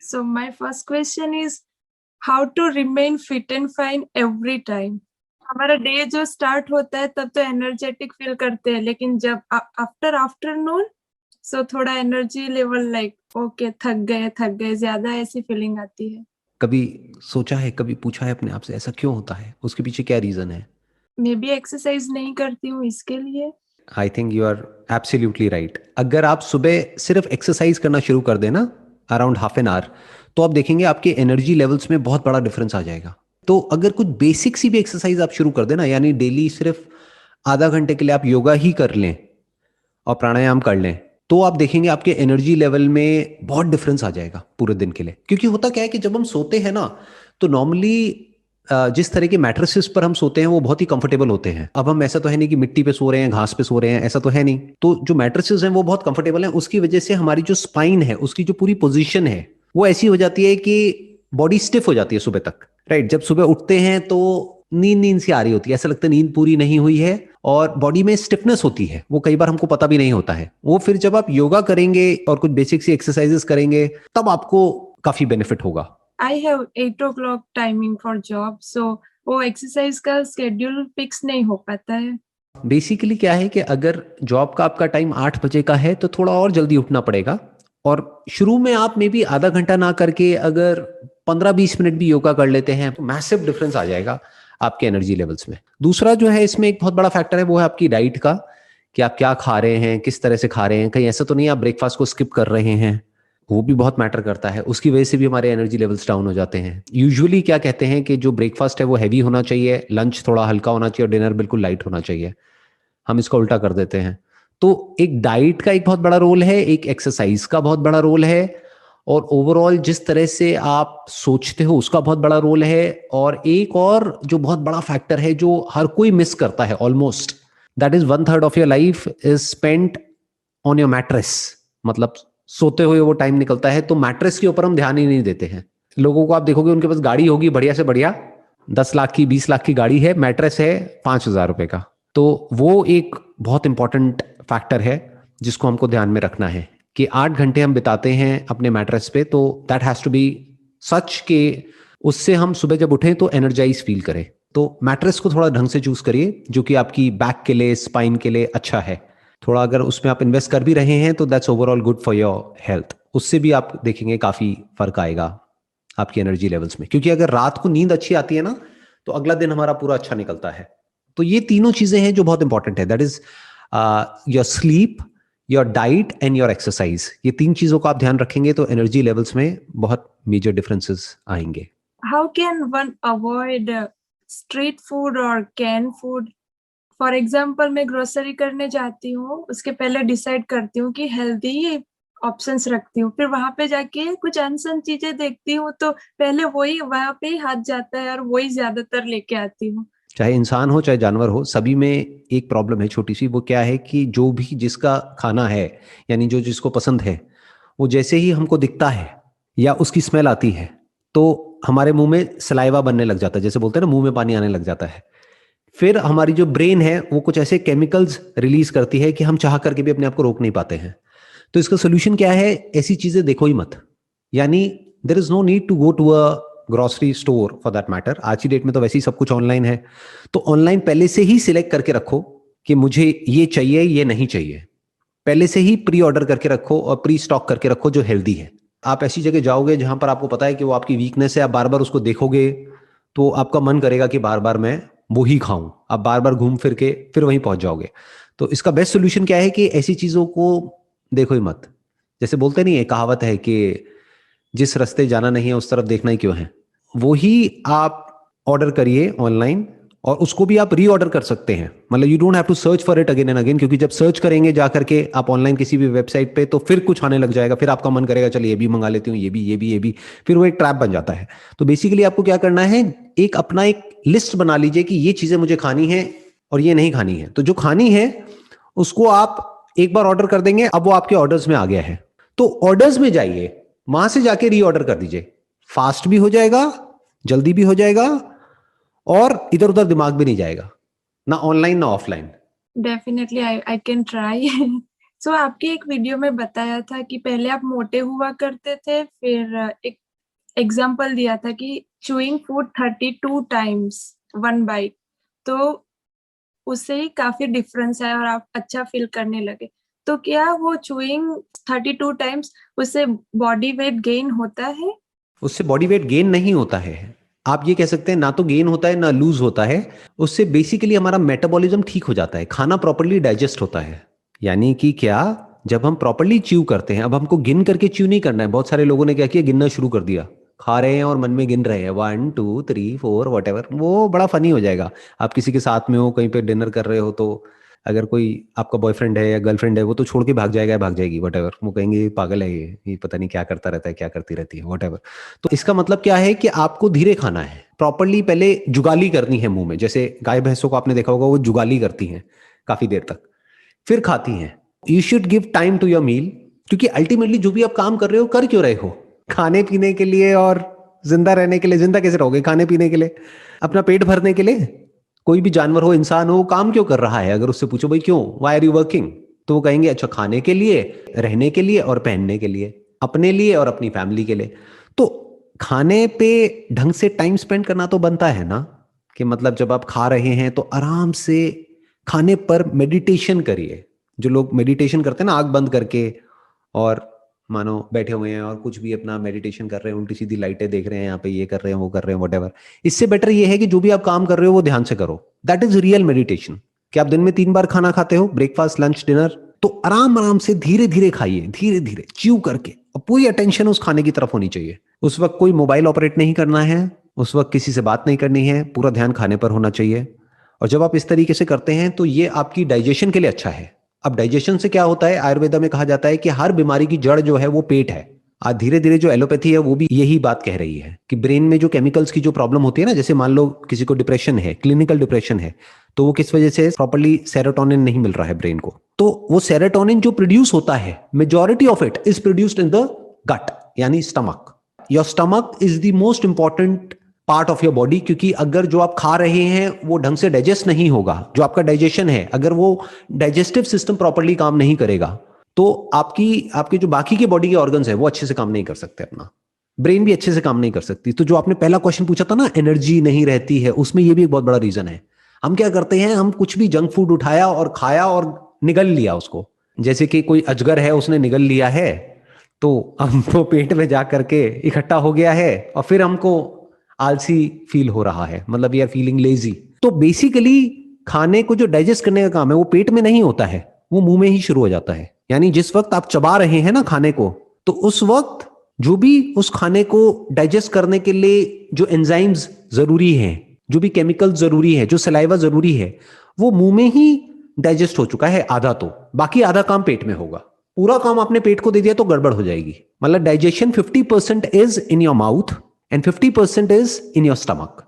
So my first question is how to remain fit and fine every time. हमारा day जो start होता है तब तो एनर्जेटिक फील करते हैं, लेकिन जब आफ्टर आफ्टरनून सो थोड़ा एनर्जी लेवल लाइक ओके थक गए ज्यादा ऐसी फीलिंग आती है. कभी सोचा है, कभी पूछा है अपने आप से ऐसा क्यों होता है, उसके पीछे क्या रीजन है? मे बी एक्सरसाइज नहीं करती हूँ इसके लिए. I think you are absolutely right. अगर आप सुबह सिर्फ एक्सरसाइज करना शुरू कर देना अराउंड हाफ एन आवर, तो आप देखेंगे आपके एनर्जी लेवल्स में बहुत बड़ा डिफरेंस आ जाएगा। तो अगर कुछ बेसिक सी भी एक्सरसाइज आप शुरू कर देना, यानी डेली सिर्फ आधा घंटे के लिए आप योगा ही कर लें और प्राणायाम कर लें, तो आप देखेंगे आपके एनर्जी लेवल में बहुत डिफरेंस आ जाएगा पूरे दिन के लिए। क्योंकि होता क्या है कि जब हम सोते हैं ना, तो नॉर्मली जिस तरह के मैट्रेसेस पर हम सोते हैं वो बहुत ही कंफर्टेबल होते हैं। अब हम ऐसा तो है नहीं कि मिट्टी पे सो रहे हैं, घास पे सो रहे हैं, ऐसा तो है नहीं। तो जो मैट्रेसेस हैं वो बहुत कंफर्टेबल हैं, उसकी वजह से हमारी जो स्पाइन है, उसकी जो पूरी पोजीशन है वो ऐसी हो जाती है कि बॉडी स्टिफ हो जाती है सुबह तक। राइट, जब सुबह उठते हैं तो नींद नींद सी आ रही होती है, ऐसा लगता है नींद पूरी नहीं हुई है और बॉडी में स्टिफनेस होती है, वो कई बार हमको पता भी नहीं होता है। वो फिर जब आप योगा करेंगे और कुछ बेसिक सी एक्सरसाइजेस करेंगे तब आपको काफी बेनिफिट होगा। I have 8 o'clock timing for job, so वो एक्सरसाइज का स्केड्यूल फिक्स नहीं हो पाता है. बेसिकली क्या है कि अगर जॉब का आपका टाइम 8 बजे का है तो थोड़ा और जल्दी उठना पड़ेगा, और शुरू में आप मे बी आधा घंटा ना करके अगर 15-20 मिनट भी योगा कर लेते हैं तो मैसिव डिफरेंस आ जाएगा आपके एनर्जी लेवल्स में। दूसरा जो है इसमें एक बहुत बड़ा फैक्टर है, वो है आपकी डाइट का, कि आप क्या खा रहे हैं, किस तरह से खा रहे हैं। कहीं ऐसा तो नहीं आप ब्रेकफास्ट को स्किप कर रहे हैं, वो भी बहुत मैटर करता है। उसकी वजह से भी हमारे एनर्जी लेवल्स डाउन हो जाते हैं। यूजुअली क्या कहते हैं कि जो ब्रेकफास्ट है वो हैवी होना चाहिए, लंच थोड़ा हल्का होना चाहिए और डिनर बिल्कुल लाइट होना चाहिए। हम इसको उल्टा कर देते हैं। तो एक डाइट का एक बहुत बड़ा रोल है, एक एक्सरसाइज का बहुत बड़ा रोल है, और ओवरऑल जिस तरह से आप सोचते हो उसका बहुत बड़ा रोल है। और एक और जो बहुत बड़ा फैक्टर है जो हर कोई मिस करता है almost, that is 1/3 of your life is spent on your mattress. मतलब सोते हुए वो टाइम निकलता है, तो मैट्रेस के ऊपर हम ध्यान ही नहीं देते हैं। लोगों को आप देखोगे उनके पास गाड़ी होगी बढ़िया से बढ़िया, 10 लाख की 20 लाख की गाड़ी है, मैट्रेस है 5,000 रुपए का। तो वो एक बहुत इंपॉर्टेंट फैक्टर है जिसको हमको ध्यान में रखना है कि 8 घंटे हम बिताते हैं अपने मैट्रेस पे, तो दैट हैज टू बी सच के उससे हम सुबह जब उठें तो एनर्जाइज फील करें। तो मैट्रेस को थोड़ा ढंग से चूज करिए जो कि आपकी बैक के लिए, स्पाइन के लिए अच्छा है। थोड़ा अगर उसमें आप इन्वेस्ट कर भी रहे हैं तो that's overall good for your health. उससे भी आप देखेंगे काफी फर्क आएगा आपकी एनर्जी लेवल्स में। क्योंकि अगर रात को नींद अच्छी आती है ना, तो अगला दिन हमारा पूरा अच्छा निकलता है। तो ये तीनों चीजें हैं जो बहुत इंपॉर्टेंट है, that is your sleep, your diet and your exercise. ये 3 चीजों का आप ध्यान रखेंगे तो एनर्जी लेवल्स में बहुत मेजर डिफरेंसेस आएंगे। How can one avoid street food और कैन फूड? फॉर एग्जाम्पल मैं ग्रोसरी करने जाती हूँ, उसके पहले डिसाइड करती हूँ कि हेल्दी ऑप्शंस रखती हूँ, फिर वहां पे जाके कुछ अनसन चीजें देखती हूँ तो पहले वही वहां पे ही हाथ जाता है और वही ज्यादातर लेके आती हूँ. चाहे इंसान हो चाहे जानवर हो, सभी में एक प्रॉब्लम है छोटी सी। वो क्या है कि जो भी जिसका खाना है, यानी जो जिसको पसंद है, वो जैसे ही हमको दिखता है या उसकी स्मेल आती है तो हमारे मुंह में सलाइवा बनने लग जाता है, जैसे बोलते हैं ना, मुंह में पानी आने लग जाता है। फिर हमारी जो ब्रेन है वो कुछ ऐसे केमिकल्स रिलीज करती है कि हम चाह करके भी अपने आप को रोक नहीं पाते हैं। तो इसका सोल्यूशन क्या है? ऐसी चीजें देखो ही मत। यानी there is no need to go to a grocery store for that matter. आज की डेट में तो वैसे ही सब कुछ ऑनलाइन है, तो ऑनलाइन पहले से ही सिलेक्ट करके रखो कि मुझे ये चाहिए, ये नहीं चाहिए। पहले से ही प्री ऑर्डर करके रखो और प्री स्टॉक करके रखो जो हेल्दी है। आप ऐसी जगह जाओगे जहां पर आपको पता है कि वो आपकी वीकनेस है, आप बार बार उसको देखोगे तो आपका मन करेगा कि बार बार मैं वो ही खाऊं। आप बार बार घूम फिर के फिर वहीं पहुंच जाओगे। तो इसका बेस्ट सोल्यूशन क्या है कि ऐसी चीजों को देखो ही मत। जैसे बोलते नहीं है, कहावत है कि जिस रास्ते जाना नहीं है उस तरफ देखना ही क्यों है। वो ही आप ऑर्डर करिए ऑनलाइन, और उसको भी आप री ऑर्डर कर सकते हैं। मतलब you don't have to search for it again and again, क्योंकि जब सर्च करेंगे जा करके आप ऑनलाइन किसी भी वेबसाइट पे, तो फिर कुछ आने लग जाएगा, फिर आपका मन करेगा चलिए ये भी मंगा लेती हूँ, ये भी, फिर वो एक ट्रैप बन जाता है। तो बेसिकली आपको क्या करना है, एक अपना एक लिस्ट बना लीजिए कि ये चीजें मुझे खानी है और ये नहीं खानी है। तो जो खानी है उसको आप एक बार ऑर्डर कर देंगे, अब वो आपके ऑर्डर्स में आ गया है, तो ऑर्डर्स में जाइए, वहां से जाके री ऑर्डर कर दीजिए। फास्ट भी हो जाएगा, जल्दी भी हो जाएगा, और इधर उधर दिमाग भी नहीं जाएगा, ना ऑनलाइन ना offline. Definitely I can try. आपकी एक वीडियो में बताया था कि पहले आप मोटे हुआ करते थे, फिर एक एग्जाम्पल दिया था कि chewing food 32 times one byte, तो उससे ही काफी डिफरेंस है और आप अच्छा फील करने लगे। तो क्या वो चूइंग 32 टाइम्स उससे बॉडी वेट गेन होता है? उससे बॉडी वेट गेन नहीं होता है। आप ये कह सकते हैं ना तो गेन होता है ना लूज होता है। उससे बेसिकली हमारा मेटाबॉलिज्म ठीक हो जाता है, खाना प्रॉपरली डाइजेस्ट होता है। यानी कि क्या, जब हम प्रॉपरली च्यू करते हैं, अब हमको गिन करके च्यू नहीं करना है। बहुत सारे लोगों ने क्या किया, गिनना शुरू कर दिया, खा रहे हैं और मन में गिन रहे हैं 1 2 3 4 वट एवर। वो बड़ा फनी हो जाएगा। आप किसी के साथ में हो, कहीं पे डिनर कर रहे हो, तो अगर कोई आपका बॉयफ्रेंड है या गर्लफ्रेंड है, वो तो छोड़ के भाग जाएगा या भाग जाएगी वट एवर। वो कहेंगे ये पागल है, ये पता नहीं क्या करता रहता है, क्या करती रहती है वट एवर। तो इसका मतलब क्या है कि आपको धीरे खाना है, प्रॉपरली पहले जुगाली करनी है मुंह में। जैसे गाय भैंसों को आपने देखा होगा, वो जुगाली करती हैं काफी देर तक, फिर खाती हैं। You should give time to your meal, क्योंकि अल्टीमेटली जो भी आप काम कर रहे हो, कर क्यों रहे हो? खाने पीने के लिए और जिंदा रहने के लिए। जिंदा कैसे रहोगे खाने पीने के लिए? अपना पेट भरने के लिए। कोई भी जानवर हो, इंसान हो, काम क्यों कर रहा है? अगर उससे पूछो भाई क्यों, वाई आर यू वर्किंग, तो वो कहेंगे अच्छा खाने के लिए, रहने के लिए और पहनने के लिए, अपने लिए और अपनी फैमिली के लिए। तो खाने पे ढंग से टाइम स्पेंड करना तो बनता है ना, कि मतलब जब आप खा रहे हैं तो आराम से खाने पर मेडिटेशन करिए। जो लोग मेडिटेशन करते हैं ना आंख बंद करके, और मानो बैठे हुए हैं और कुछ भी अपना मेडिटेशन कर रहे हैं, उल्टी सीधी लाइटें देख रहे हैं, यहाँ पे ये कर रहे हैं वो कर रहे हैं वट एवर। इससे बेटर ये है कि जो भी आप काम कर रहे हो वो ध्यान से करो। That is real meditation. कि आप दिन में 3 बार खाना खाते हो, ब्रेकफास्ट लंच डिनर, तो आराम आराम से धीरे धीरे खाइए, धीरे धीरे च्यू करके, और पूरी अटेंशन उस खाने की तरफ होनी चाहिए। उस वक्त कोई मोबाइल ऑपरेट नहीं करना है, उस वक्त किसी से बात नहीं करनी है, पूरा ध्यान खाने पर होना चाहिए। और जब आप इस तरीके से करते हैं तो ये आपकी डाइजेशन के लिए अच्छा है। अब डाइजेशन से क्या होता है, आयुर्वेदा में कहा जाता है कि हर बीमारी की जड़ जो है वो पेट है। आज धीरे धीरे जो एलोपैथी है वो भी यही बात कह रही है कि ब्रेन में जो केमिकल्स की जो प्रॉब्लम होती है ना, जैसे मान लो किसी को डिप्रेशन है, क्लिनिकल डिप्रेशन है, तो वो किस वजह से, प्रॉपर्ली सेरोटोनिन नहीं मिल रहा है ब्रेन को। तो वो सेरोटोनिन जो प्रोड्यूस होता है, majority of it is produced in the gut, यानी stomach. Your stomach is the most important part of your body, क्योंकि अगर जो आप खा रहे हैं वो ढंग से डाइजेस्ट नहीं होगा, जो आपका डाइजेशन है अगर वो डाइजेस्टिव सिस्टम प्रॉपर्ली काम नहीं करेगा, तो आपके जो बाकी के बॉडी के ऑर्गन्स है वो अच्छे से काम नहीं कर सकते, अपना ब्रेन भी अच्छे से काम नहीं कर सकती। तो जो आपने पहला क्वेश्चन पूछा था ना, एनर्जी नहीं रहती है, उसमें ये भी एक बहुत बड़ा रीजन है। हम क्या करते हैं, हम कुछ भी जंक फूड उठाया और खाया और निगल लिया उसको। जैसे कि कोई अजगर है, उसने निगल लिया है, तो हमको पेट में जा करके इकट्ठा हो गया है, और फिर हमको आलसी फील हो रहा है, मतलब वी आर फीलिंग लेजी। तो बेसिकली खाने को जो डाइजेस्ट करने का काम है वो पेट में नहीं होता है, वो मुंह में ही शुरू हो जाता है। यानी जिस वक्त आप चबा रहे हैं ना खाने को, तो उस वक्त जो भी उस खाने को डाइजेस्ट करने के लिए जो एंजाइम्स जरूरी हैं, जो भी केमिकल जरूरी है, जो सलाइवा जरूरी है, वो मुंह में ही डाइजेस्ट हो चुका है आधा, तो बाकी आधा काम पेट में होगा। पूरा काम आपने पेट को दे दिया तो गड़बड़ हो जाएगी। मतलब digestion 50% is in your mouth and 50% is in your stomach.